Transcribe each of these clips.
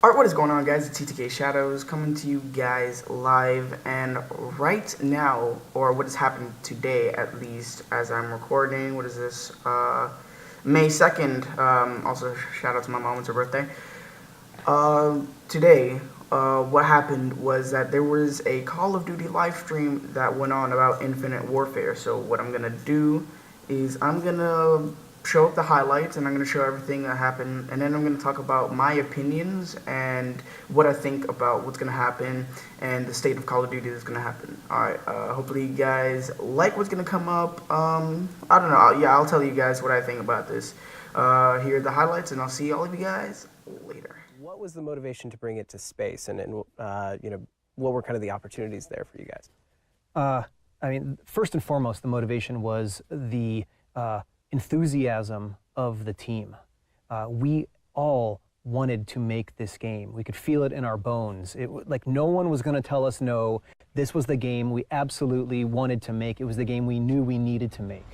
Alright, what is going on, guys? It's TTK Shadows coming to you guys live, and right now, or what has happened today at least, as I'm recording, what is this, May 2nd, also shout out to my mom, it's her birthday. Today, what happened was that there was a Call of Duty live stream that went on about Infinite Warfare. So what I'm gonna do is I'm gonna show up the highlights and I'm gonna show everything that happened, and then I'm gonna talk about my opinions and what I think about what's gonna happen and the state of Call of Duty that's gonna happen. Alright, hopefully you guys like what's gonna come up. I don't know, yeah, I'll tell you guys what I think about this. Here are the highlights, and I'll see all of you guys later. What was the motivation to bring it to space, and you know, what were kind of the opportunities there for you guys? I mean, first and foremost, the motivation was the enthusiasm of the team. We all wanted to make this game. We could feel it in our bones. Like no one was going to tell us no. This was the game we absolutely wanted to make. It was the game we knew we needed to make.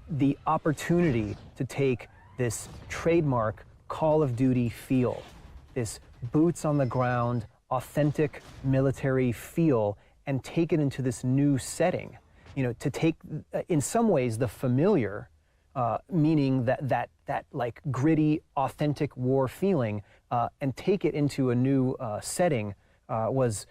The opportunity to take this trademark Call of Duty feel, this boots on the ground, authentic military feel, and take it into this new setting. You know, to take, in some ways, the familiar, meaning that like gritty, authentic war feeling, and take it into a new setting was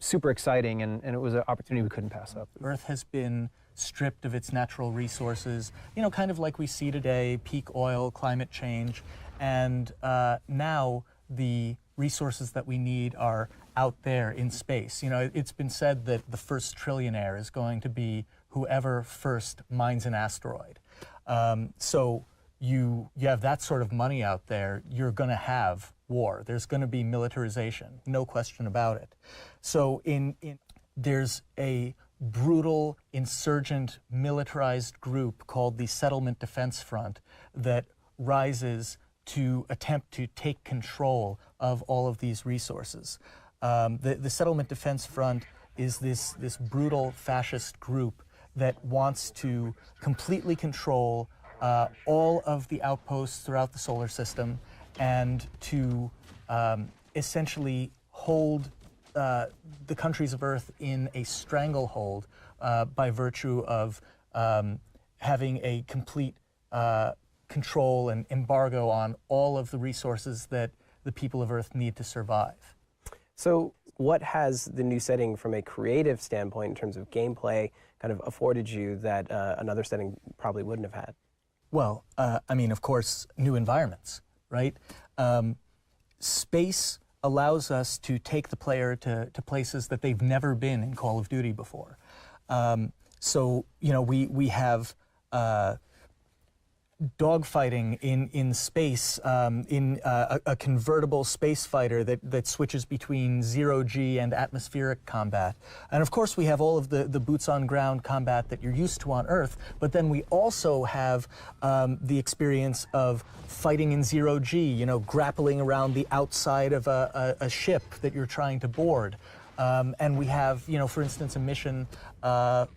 super exciting, and it was an opportunity we couldn't pass up. Earth has been stripped of its natural resources, you know, kind of like we see today, peak oil, climate change, and now the resources that we need are out there in space. You know, it's been said that the first trillionaire is going to be whoever first mines an asteroid. So you have that sort of money out there, you're going to have war. There's going to be militarization, no question about it. So there's a brutal, insurgent, militarized group called the Settlement Defense Front that rises to attempt to take control of all of these resources. The Settlement Defense Front is this brutal fascist group that wants to completely control all of the outposts throughout the solar system and to essentially hold the countries of Earth in a stranglehold by virtue of having a complete control and embargo on all of the resources that the people of Earth need to survive. So what has the new setting from a creative standpoint in terms of gameplay kind of afforded you that another setting probably wouldn't have had? Well, I mean, of course, new environments, right? Space allows us to take the player to places that they've never been in Call of Duty before. So, you know, we have dogfighting in space, in a convertible space fighter that switches between zero-G and atmospheric combat. And of course we have all of the boots-on-ground combat that you're used to on Earth, but then we also have the experience of fighting in zero-G, you know, grappling around the outside of a ship that you're trying to board. And we have, you know, for instance, a mission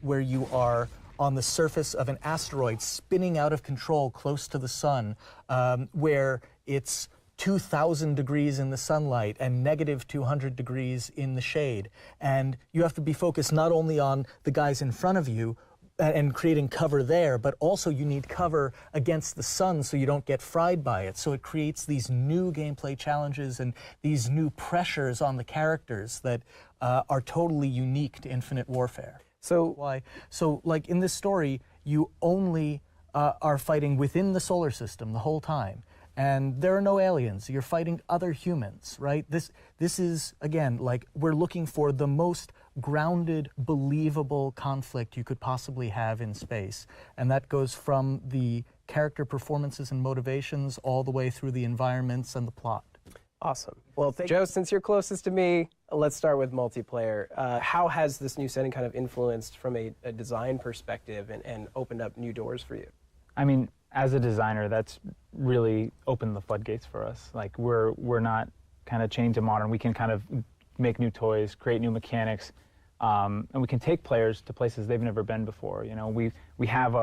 where you are on the surface of an asteroid spinning out of control close to the sun, where it's 2,000 degrees in the sunlight and negative 200 degrees in the shade. And you have to be focused not only on the guys in front of you and creating cover there, but also you need cover against the sun so you don't get fried by it. So it creates these new gameplay challenges and these new pressures on the characters that are totally unique to Infinite Warfare. So like in this story, you only are fighting within the solar system the whole time. And there are no aliens. You're fighting other humans, right? This is, again, like we're looking for the most grounded, believable conflict you could possibly have in space. And that goes from the character performances and motivations all the way through the environments and the plot. Awesome. Well, Joe, since you're closest to me, let's start with multiplayer. How has this new setting kind of influenced from a design perspective and opened up new doors for you? I mean, as a designer, that's really opened the floodgates for us. Like we're not kind of chained to modern. We can kind of make new toys, create new mechanics, and we can take players to places they've never been before. You know, we have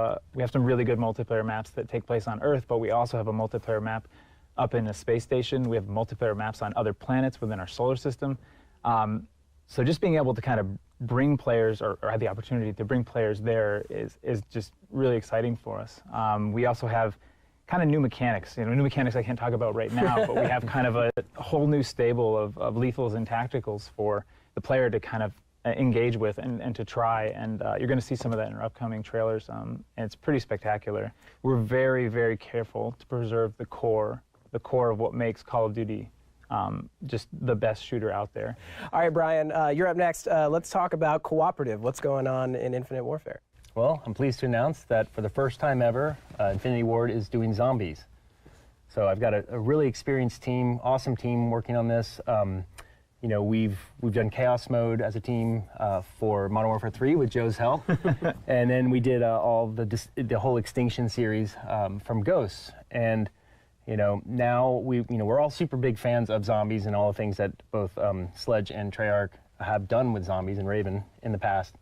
some really good multiplayer maps that take place on Earth, but we also have a multiplayer map up in a space station. We have multiplayer maps on other planets within our solar system. So just being able to kind of bring players, or have the opportunity to bring players there is just really exciting for us. We also have kind of new mechanics. New mechanics I can't talk about right now, but we have kind of a whole new stable of lethals and tacticals for the player to kind of engage with and to try. And you're going to see some of that in our upcoming trailers, and it's pretty spectacular. We're very, very careful to preserve the core of what makes Call of Duty just the best shooter out there. All right, Brian, you're up next. Let's talk about cooperative. What's going on in Infinite Warfare? Well, I'm pleased to announce that for the first time ever, Infinity Ward is doing zombies. So I've got a really experienced team, awesome team working on this. We've done Chaos Mode as a team for Modern Warfare 3 with Joe's help, and then we did all the whole Extinction series from Ghosts. And now we're all super big fans of zombies and all the things that both Sledge and Treyarch have done with zombies and Raven in the past.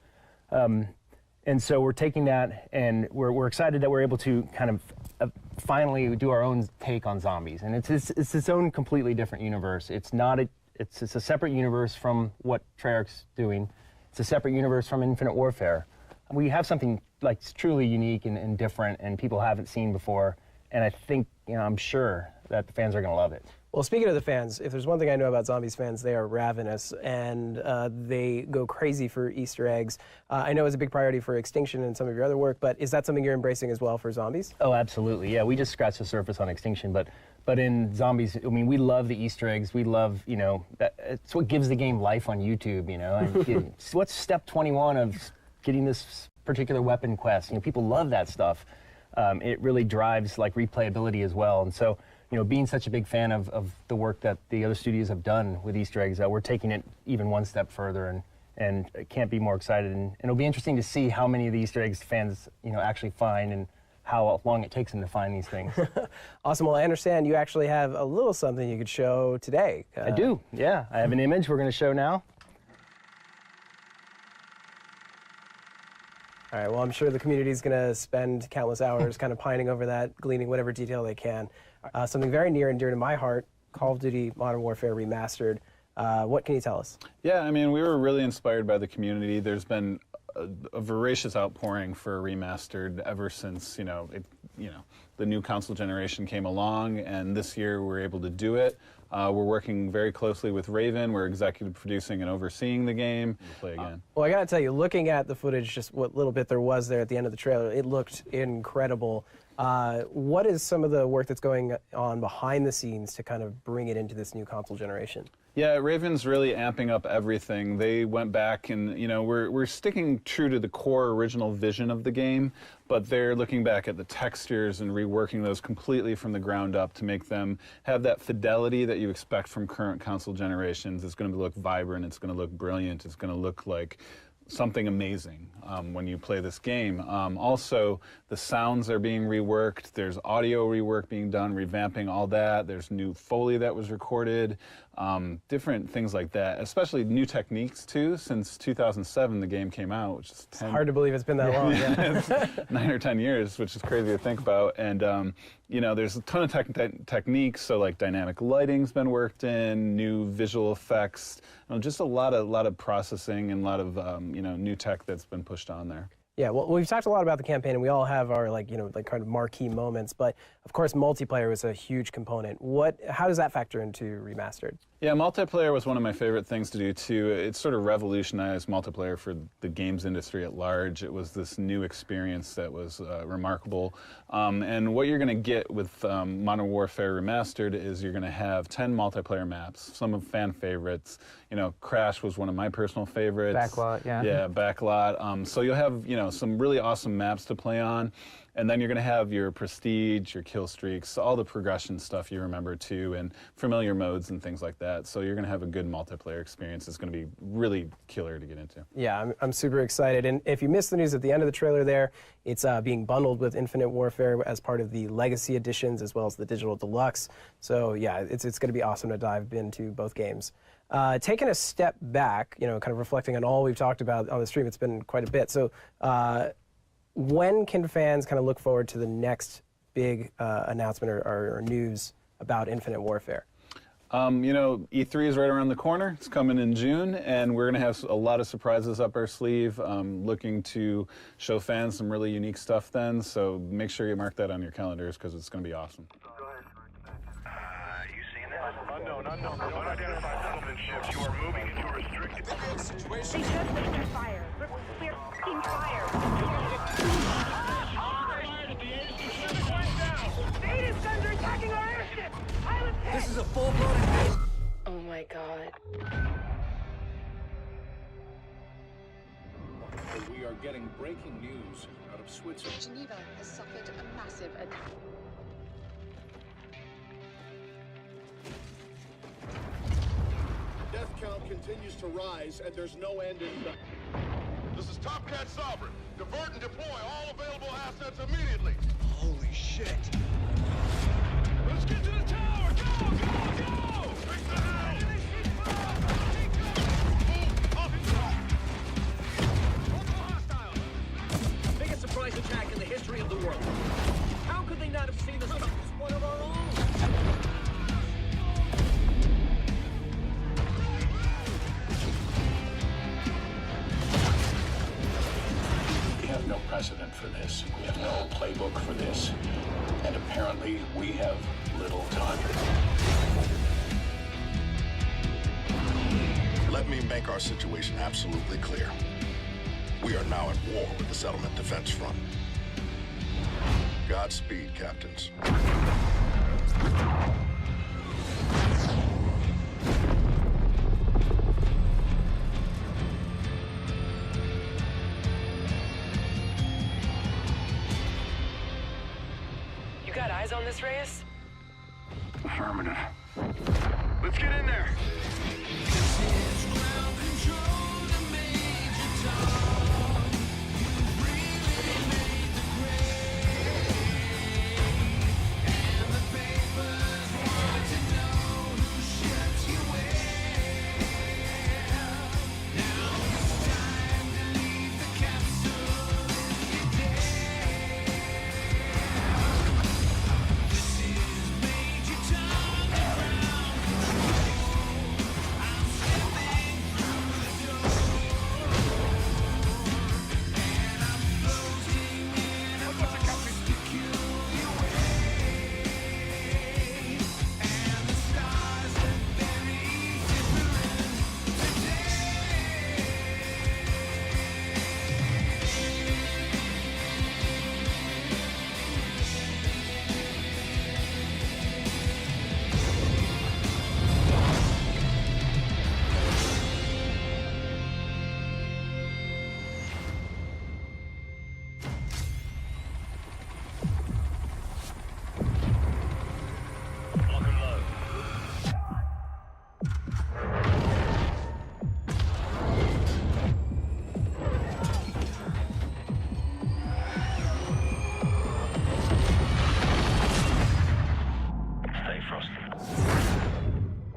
And so we're taking that, and we're excited that we're able to kind of finally do our own take on zombies. And it's its own completely different universe. It's a separate universe from what Treyarch's doing. It's a separate universe from Infinite Warfare. We have something like truly unique and different, and people haven't seen before. And I think, I'm sure that the fans are going to love it. Well, speaking of the fans, if there's one thing I know about Zombies fans, they are ravenous, and they go crazy for Easter eggs. I know it's a big priority for Extinction and some of your other work, but is that something you're embracing as well for Zombies? Oh, absolutely. Yeah, we just scratched the surface on Extinction, but in Zombies, I mean, we love the Easter eggs. We love, it's what gives the game life on YouTube, And what's step 21 of getting this particular weapon quest? People love that stuff. It really drives replayability as well. And so, being such a big fan of the work that the other studios have done with Easter eggs, we're taking it even one step further, and can't be more excited. And it'll be interesting to see how many of the Easter eggs fans, actually find, and how long it takes them to find these things. Awesome. Well, I understand you actually have a little something you could show today. I do. Yeah, I have an image we're going to show now. All right, well, I'm sure the community is going to spend countless hours kind of pining over that, gleaning whatever detail they can. Something very near and dear to my heart, Call of Duty Modern Warfare Remastered. What can you tell us? Yeah, I mean, we were really inspired by the community. There's been a voracious outpouring for Remastered ever since, the new console generation came along, and this year we were able to do it. We're working very closely with Raven. We're executive producing and overseeing the game. We'll play again. Well, I got to tell you, looking at the footage, just what little bit there was there at the end of the trailer, it looked incredible. What is some of the work that's going on behind the scenes to kind of bring it into this new console generation? Yeah, Raven's really amping up everything. They went back and, we're sticking true to the core original vision of the game, but they're looking back at the textures and reworking those completely from the ground up to make them have that fidelity that you expect from current console generations. It's going to look vibrant, it's going to look brilliant, it's going to look like something amazing when you play this game. Also, the sounds are being reworked. There's audio rework being done, revamping all that. There's new Foley that was recorded, different things like that, especially new techniques, too. Since 2007, the game came out, which is 10... It's hard to believe it's been that long. Yeah. 9 or 10 years, which is crazy to think about. And, there's a ton of techniques, so like dynamic lighting's been worked in, new visual effects, just a lot of processing and a lot of, new tech that's been pushed on there. Yeah, well, we've talked a lot about the campaign, and we all have our kind of marquee moments. But of course, multiplayer was a huge component. How does that factor into Remastered? Yeah, multiplayer was one of my favorite things to do too. It sort of revolutionized multiplayer for the games industry at large. It was this new experience that was remarkable. And what you're going to get with Modern Warfare Remastered is you're going to have 10 multiplayer maps, some of fan favorites. Crash was one of my personal favorites. Backlot, yeah. Yeah, Backlot. So you'll have some really awesome maps to play on. And then you're going to have your prestige, your kill streaks, all the progression stuff you remember too, and familiar modes and things like that. So you're going to have a good multiplayer experience. It's going to be really killer to get into. Yeah, I'm super excited. And if you missed the news at the end of the trailer there, it's being bundled with Infinite Warfare as part of the Legacy editions as well as the Digital Deluxe. So yeah, it's going to be awesome to dive into both games. Taking a step back, kind of reflecting on all we've talked about on the stream, it's been quite a bit. So when can fans kind of look forward to the next big announcement or news about Infinite Warfare? You know, E3 is right around the corner. It's coming in June, and we're going to have a lot of surprises up our sleeve. Looking to show fans some really unique stuff then, so make sure you mark that on your calendars because it's going to be awesome. You seen this? Unknown. Unidentified settlement ships. You are moving into a restricted... They just opened fire. We're fucking fire. Native guns are attacking our airship. Pilot hit. This is a full-blown invasion. Oh my god. We are getting breaking news out of Switzerland. Geneva has suffered a massive attack. Death count continues to rise, and there's no end in sight. This is Top Cat Sovereign. Divert and deploy all available assets immediately. Holy shit. Let's get to the tower! Go! Fix the house! Biggest surprise attack in the history of the world. How could they not have seen this coming? It's one of our own. We have no precedent for this. We have no playbook for this. And apparently, we have little time. Let me make our situation absolutely clear. We are now at war with the Settlement Defense Front. Godspeed, Captains. You got eyes on this, Reyes? Affirmative. Let's get in there!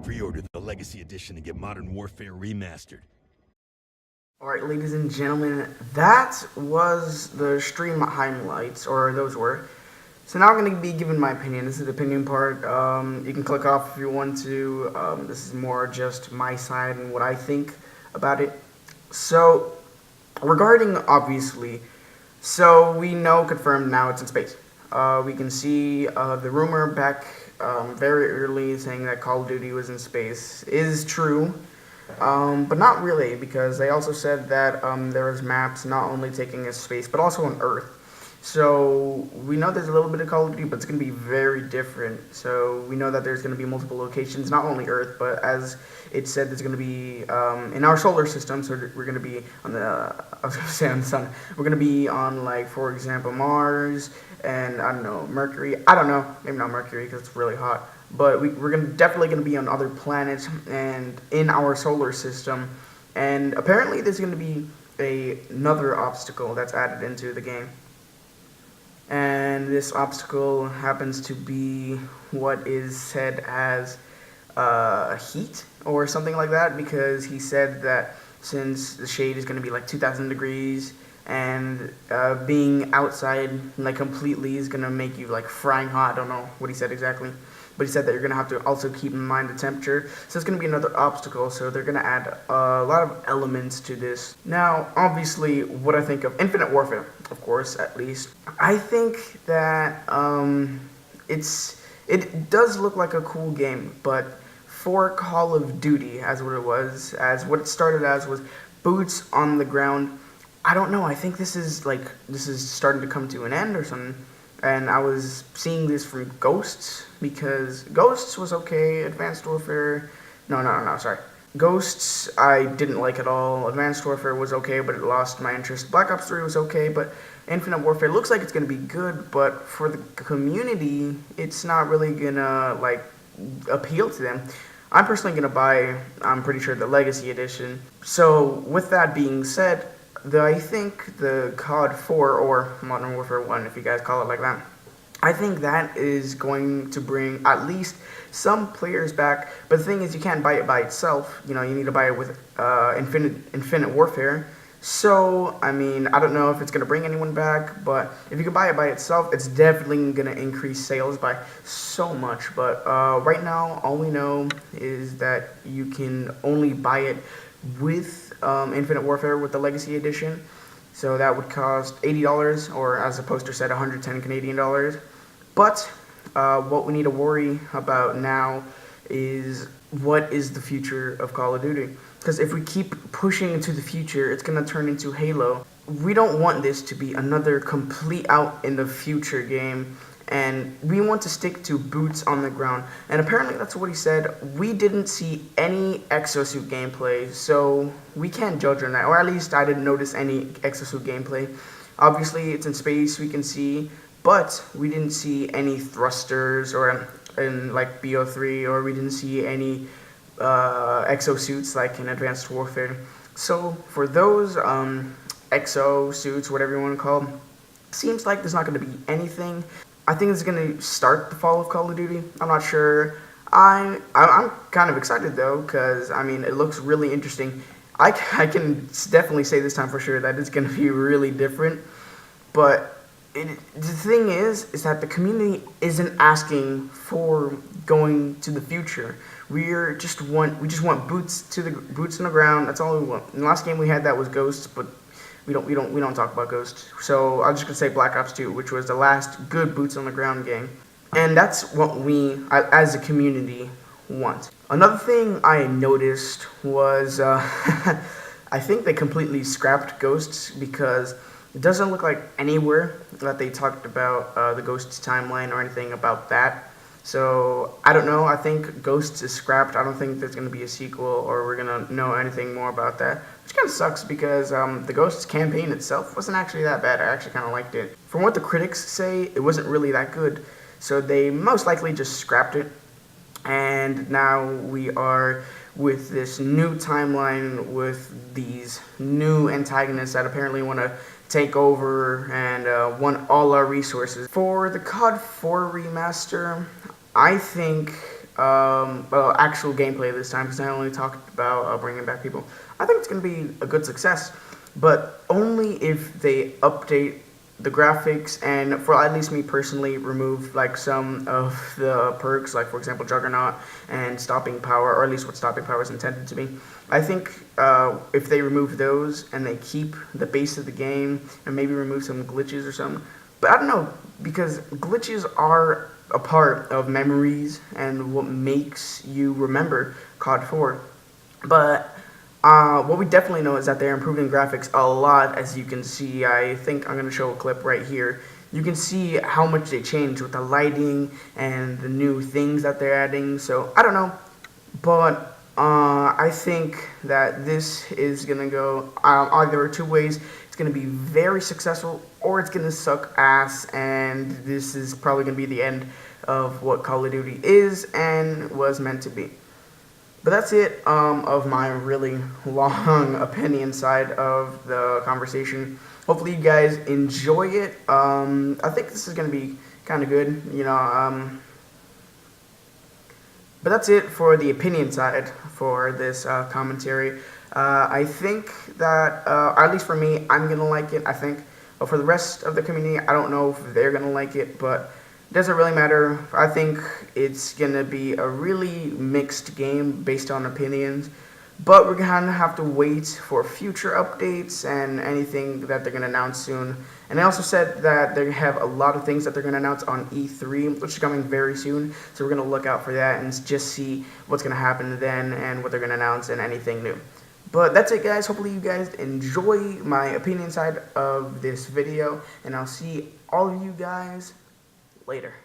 Pre-order the Legacy Edition and get Modern Warfare Remastered. Alright, ladies and gentlemen, that was the stream highlights, or those were. So now I'm going to be giving my opinion. This is the opinion part. You can click off if you want to. This is more just my side and what I think about it. So, regarding, obviously, so we know, confirmed now it's in space. We can see the rumor back very early saying that Call of Duty was in space is true. But not really, because they also said that there was maps not only taking us space, but also on Earth. So we know there's a little bit of Call of Duty, but it's going to be very different. So we know that there's going to be multiple locations, not only Earth, but as it said, there's going to be in our solar system. So we're going to be on the, I was going to say on the sun. We're going to be on, like, for example, Mars and, I don't know, Mercury. I don't know, maybe not Mercury because it's really hot. But we're definitely going to be on other planets and in our solar system. And apparently there's going to be another obstacle that's added into the game. And this obstacle happens to be what is said as heat or something like that, because he said that since the shade is going to be like 2,000 degrees and being outside like completely is going to make you like frying hot. I don't know what he said exactly. but he said that you're going to have to also keep in mind the temperature. So it's going to be another obstacle. So they're going to add a lot of elements to this. Now, obviously, what I think of Infinite Warfare, of course, at least, I think that it does look like a cool game, but for Call of Duty, as what it started as was boots on the ground. I don't know. I think this is starting to come to an end or something. And I was seeing this from Ghosts, because Ghosts was okay. Advanced Warfare, no, sorry. Ghosts I didn't like at all. Advanced Warfare was okay, but it lost my interest. Black Ops 3 was okay, but Infinite Warfare looks like it's gonna be good. But for the community, it's not really gonna appeal to them. I'm personally gonna buy, I'm pretty sure, the Legacy Edition. So with that being said, I think the COD 4, or Modern Warfare 1, if you guys call it like that, I think that is going to bring at least some players back. But the thing is, you can't buy it by itself. You need to buy it with Infinite Warfare. So, I mean, I don't know if it's going to bring anyone back, but if you can buy it by itself, it's definitely going to increase sales by so much. But right now, all we know is that you can only buy it with Infinite Warfare with the Legacy Edition. So that would cost $80, or as the poster said, 110 Canadian dollars. But what we need to worry about now is what is the future of Call of Duty. Because if we keep pushing into the future, it's going to turn into Halo. We don't want this to be another complete out in the future game, and we want to stick to boots on the ground. And apparently that's what he said. We didn't see any exosuit gameplay, so we can't judge on that, or at least I didn't notice any exosuit gameplay. Obviously it's in space, we can see, but we didn't see any thrusters or in like BO3, or we didn't see any exosuits like in Advanced Warfare. So for those exosuits, whatever you want to call them, seems like there's not going to be anything. I think it's going to start the fall of Call of Duty. I'm not sure. I'm kind of excited though, because I mean, it looks really interesting. I can definitely say this time for sure that it's going to be really different. But the thing is that the community isn't asking for going to the future. We just want boots on the ground. That's all we want. In the last game we had that was Ghosts, but we don't talk about Ghosts. So I'm just gonna say Black Ops 2, which was the last good boots on the ground game, and that's what we as a community want. Another thing I noticed was I think they completely scrapped Ghosts, because it doesn't look like anywhere that they talked about the Ghosts timeline or anything about that. So I don't know. I think Ghosts is scrapped. I don't think there's going to be a sequel, or we're going to know anything more about that, which kind of sucks, because the Ghosts campaign itself wasn't actually that bad. I actually kind of liked it. From what the critics say, it wasn't really that good. So they most likely just scrapped it. And now we are with this new timeline with these new antagonists that apparently want to take over and want all our resources. For the COD 4 remaster, I think, actual gameplay this time, because I only talked about bringing back people, I think it's going to be a good success, but only if they update the graphics, and for at least me personally, remove like some of the perks, like for example Juggernaut and Stopping Power, or at least what Stopping Power is intended to be. I think if they remove those and they keep the base of the game and maybe remove some glitches or something, but I don't know, because glitches are a part of memories and what makes you remember COD 4. But what we definitely know is that they're improving graphics a lot, as you can see. I think I'm going to show a clip right here. You can see how much they changed with the lighting and the new things that they're adding. So I don't know, but I think that this is going to go either two ways. It's going to be very successful, or it's going to suck ass, and this is probably going to be the end of what Call of Duty is and was meant to be. But that's it of my really long opinion side of the conversation. Hopefully you guys enjoy it. I think this is going to be kind of good, but that's it for the opinion side for this commentary. I think that, at least for me, I'm going to like it, I think. But for the rest of the community, I don't know if they're going to like it, but doesn't really matter. I think it's gonna be a really mixed game based on opinions, but we're gonna have to wait for future updates and anything that they're gonna announce soon. And they also said that they have a lot of things that they're gonna announce on E3, which is coming very soon. So we're gonna look out for that and just see what's gonna happen then and what they're gonna announce and anything new. But that's it, guys. Hopefully you guys enjoy my opinion side of this video, and I'll see all of you guys later.